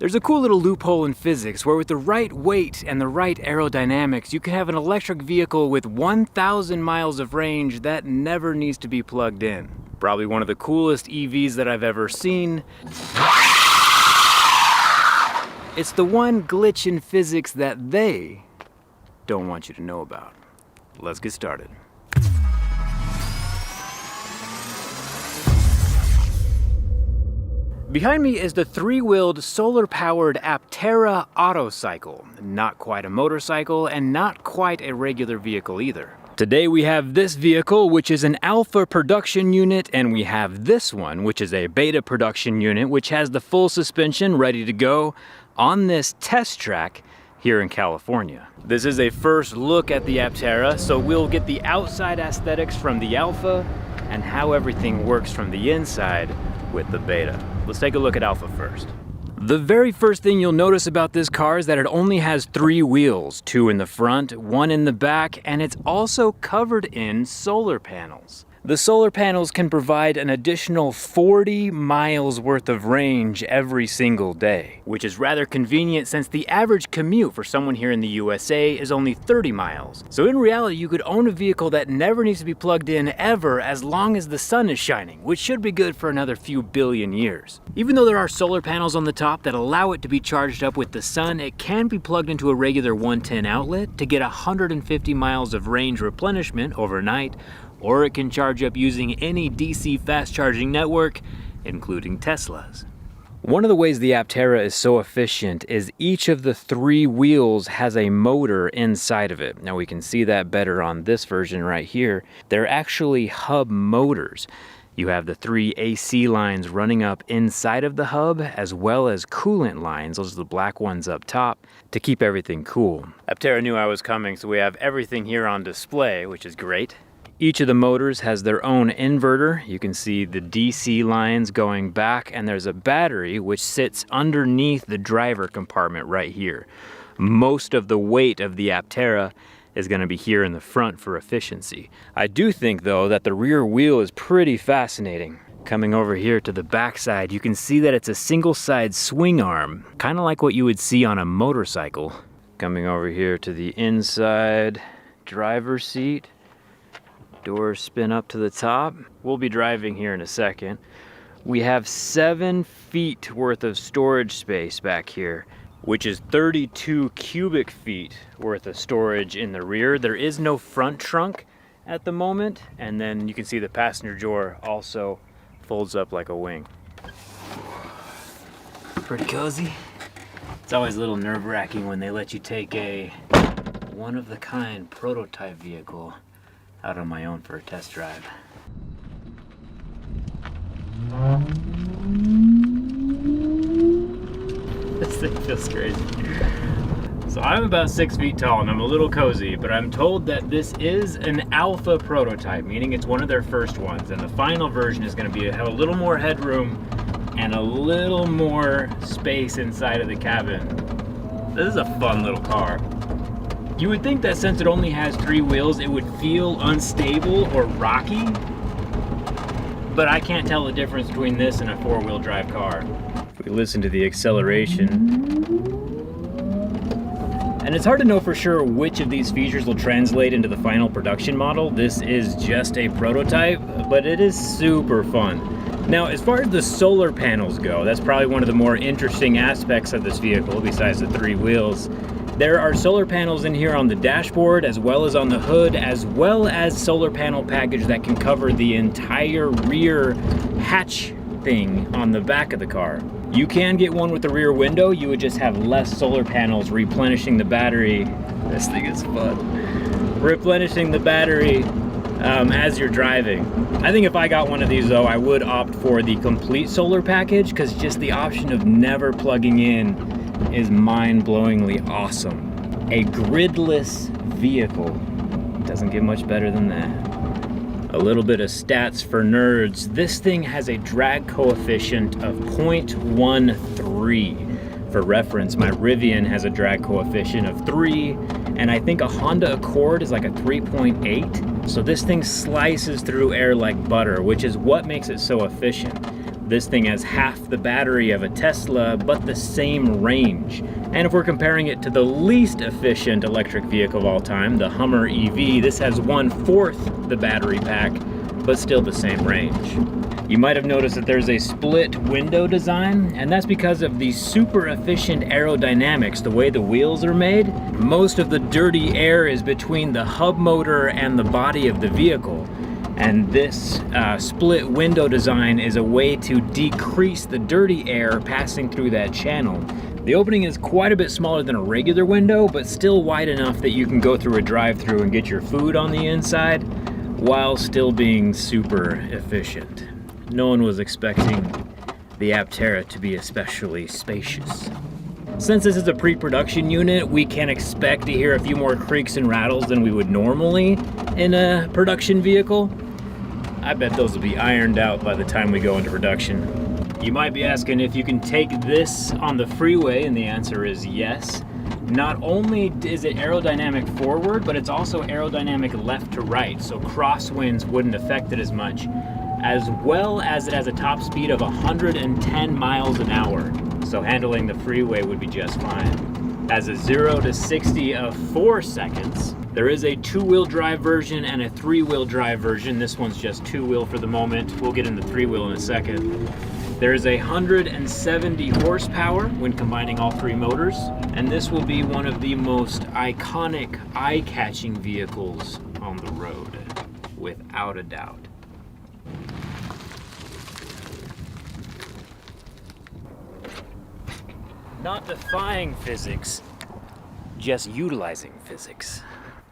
There's a cool little loophole in physics where with the right weight and the right aerodynamics, you can have an electric vehicle with 1,000 miles of range that never needs to be plugged in. Probably one of the coolest EVs that I've ever seen. It's the one glitch in physics that they don't want you to know about. Let's get started. Behind me is the three-wheeled, solar-powered Aptera Autocycle. Not quite a motorcycle and not quite a regular vehicle either. Today we have this vehicle, which is an alpha production unit, and we have this one, which is a beta production unit, which has the full suspension ready to go on this test track here in California. This is a first look at the Aptera, so we'll get the outside aesthetics from the alpha and how everything works from the inside with the beta. Let's take a look at alpha first. The very first thing you'll notice about this car is that it only has 3 wheels, 2 in the front, 1 in the back, and it's also covered in solar panels. The solar panels can provide an additional 40 miles worth of range every single day, which is rather convenient since the average commute for someone here in the USA is only 30 miles. So in reality, you could own a vehicle that never needs to be plugged in ever as long as the sun is shining, which should be good for another few billion years. Even though there are solar panels on the top that allow it to be charged up with the sun, it can be plugged into a regular 110 outlet to get 150 miles of range replenishment overnight, or it can charge up using any DC fast charging network, including Tesla's. One of the ways the Aptera is so efficient is each of the 3 wheels has a motor inside of it. Now we can see that better on this version right here. They're actually hub motors. You have the 3 AC lines running up inside of the hub, as well as coolant lines, those are the black ones up top, to keep everything cool. Aptera knew I was coming, so we have everything here on display, which is great. Each of the motors has their own inverter. You can see the DC lines going back, and there's a battery which sits underneath the driver compartment right here. Most of the weight of the Aptera is going to be here in the front for efficiency. I do think though that the rear wheel is pretty fascinating. Coming over here to the backside, you can see that it's a single side swing arm, kind of like what you would see on a motorcycle. Coming over here to the inside driver's seat. Doors spin up to the top. We'll be driving here in a second. We have 7 feet worth of storage space back here, which is 32 cubic feet worth of storage in the rear. There is no front trunk at the moment, and then you can see the passenger door also folds up like a wing. Pretty cozy. It's always a little nerve-wracking when they let you take a one-of-the-kind prototype vehicle out on my own for a test drive. This thing feels crazy. So I'm about 6 feet tall and I'm a little cozy, but I'm told that this is an alpha prototype, meaning it's one of their first ones, and the final version is going to have a little more headroom and a little more space inside of the cabin. This is a fun little car. You would think that since it only has 3 wheels, it would feel unstable or rocky, but I can't tell the difference between this and a 4-wheel drive car. If we listen to the acceleration, and it's hard to know for sure which of these features will translate into the final production model. This is just a prototype, but it is super fun. Now, as far as the solar panels go, that's probably one of the more interesting aspects of this vehicle, besides the 3 wheels. There are solar panels in here on the dashboard, as well as on the hood, as well as solar panel package that can cover the entire rear hatch thing on the back of the car. You can get one with the rear window. You would just have less solar panels replenishing the battery. This thing is fun. Replenishing the battery as you're driving. I think if I got one of these though, I would opt for the complete solar package, because just the option of never plugging in is mind-blowingly awesome. A gridless vehicle doesn't get much better than that. A little bit of stats for nerds. This thing has a drag coefficient of 0.13. For reference, my Rivian has a drag coefficient of 3, and I think a Honda Accord is like a 3.8. So this thing slices through air like butter, which is what makes it so efficient. This thing has half the battery of a Tesla, but the same range. And if we're comparing it to the least efficient electric vehicle of all time, the Hummer EV, this has 1/4 the battery pack, but still the same range. You might have noticed that there's a split window design, and that's because of the super efficient aerodynamics, the way the wheels are made. Most of the dirty air is between the hub motor and the body of the vehicle. And this split window design is a way to decrease the dirty air passing through that channel. The opening is quite a bit smaller than a regular window, but still wide enough that you can go through a drive-through and get your food on the inside while still being super efficient. No one was expecting the Aptera to be especially spacious. Since this is a pre-production unit, we can expect to hear a few more creaks and rattles than we would normally in a production vehicle. I bet those will be ironed out by the time we go into production. You might be asking if you can take this on the freeway, and the answer is yes. Not only is it aerodynamic forward, but it's also aerodynamic left to right, so crosswinds wouldn't affect it as much, as well as it has a top speed of 110 miles an hour. So handling the freeway would be just fine. Has a 0 to 60 of 4 seconds. There is a 2-wheel drive version and a 3-wheel drive version. This one's just 2-wheel for the moment. We'll get into 3-wheel in a second. There is 170 horsepower when combining all 3 motors, and this will be one of the most iconic, eye-catching vehicles on the road, without a doubt. Not defying physics, just utilizing physics.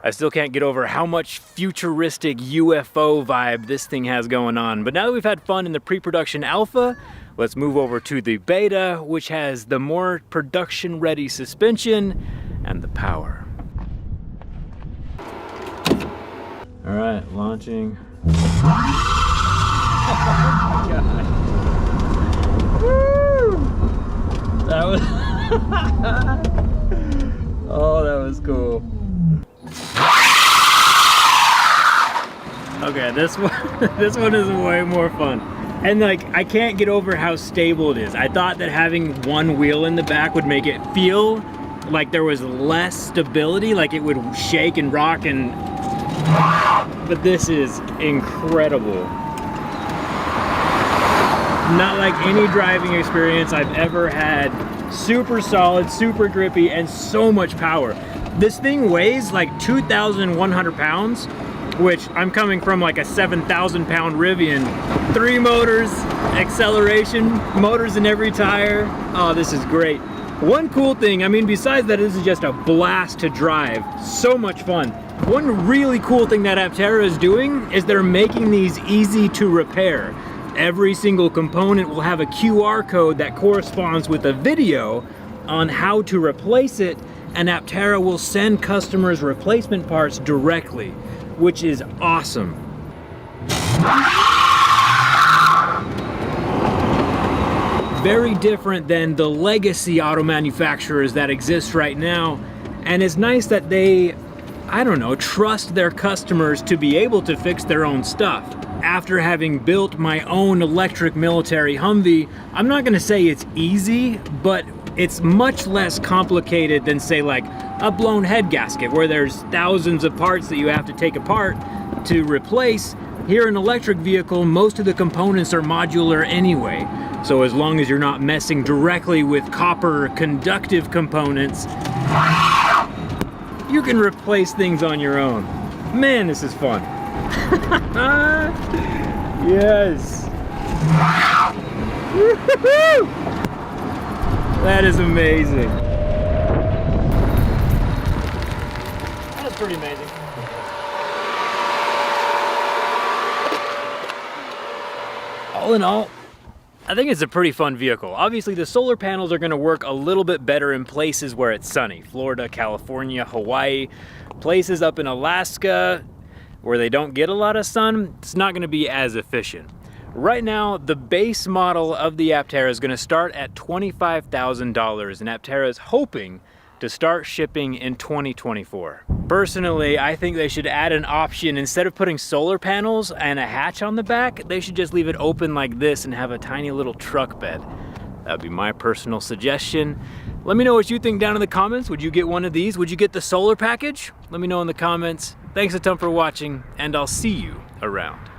I still can't get over how much futuristic UFO vibe this thing has going on. But now that we've had fun in the pre-production alpha, let's move over to the beta, which has the more production-ready suspension and the power. All right, launching. Oh my God. Woo! That was oh, that was cool. Okay, this one is way more fun. And like, I can't get over how stable it is. I thought that having one wheel in the back would make it feel like there was less stability, like it would shake and rock, and but this is incredible. Not like any driving experience I've ever had. Super solid, super grippy, and so much power. This thing weighs like 2,100 pounds, which I'm coming from like a 7,000 pound Rivian. 3 motors, acceleration, motors in every tire. Oh, this is great. One cool thing, I mean, besides that, this is just a blast to drive. So much fun. One really cool thing that Aptera is doing is they're making these easy to repair. Every single component will have a QR code that corresponds with a video on how to replace it, and Aptera will send customers replacement parts directly, which is awesome. Very different than the legacy auto manufacturers that exist right now, and it's nice that they, I don't know, trust their customers to be able to fix their own stuff. After having built my own electric military Humvee, I'm not gonna say it's easy, but it's much less complicated than, say, like a blown head gasket, where there's thousands of parts that you have to take apart to replace. Here in an electric vehicle, most of the components are modular anyway. So as long as you're not messing directly with copper conductive components, you can replace things on your own. Man, this is fun. Yes. That is amazing. That's pretty amazing. All in all, I think it's a pretty fun vehicle. Obviously, the solar panels are going to work a little bit better in places where it's sunny. Florida, California, Hawaii, places up in Alaska where they don't get a lot of sun, it's not going to be as efficient. Right now, the base model of the Aptera is going to start at $25,000, and Aptera is hoping to start shipping in 2024. Personally, I think they should add an option. Instead of putting solar panels and a hatch on the back, they should just leave it open like this and have a tiny little truck bed. That'd be my personal suggestion. Let me know what you think down in the comments. Would you get one of these? Would you get the solar package? Let me know in the comments. Thanks a ton for watching, and I'll see you around.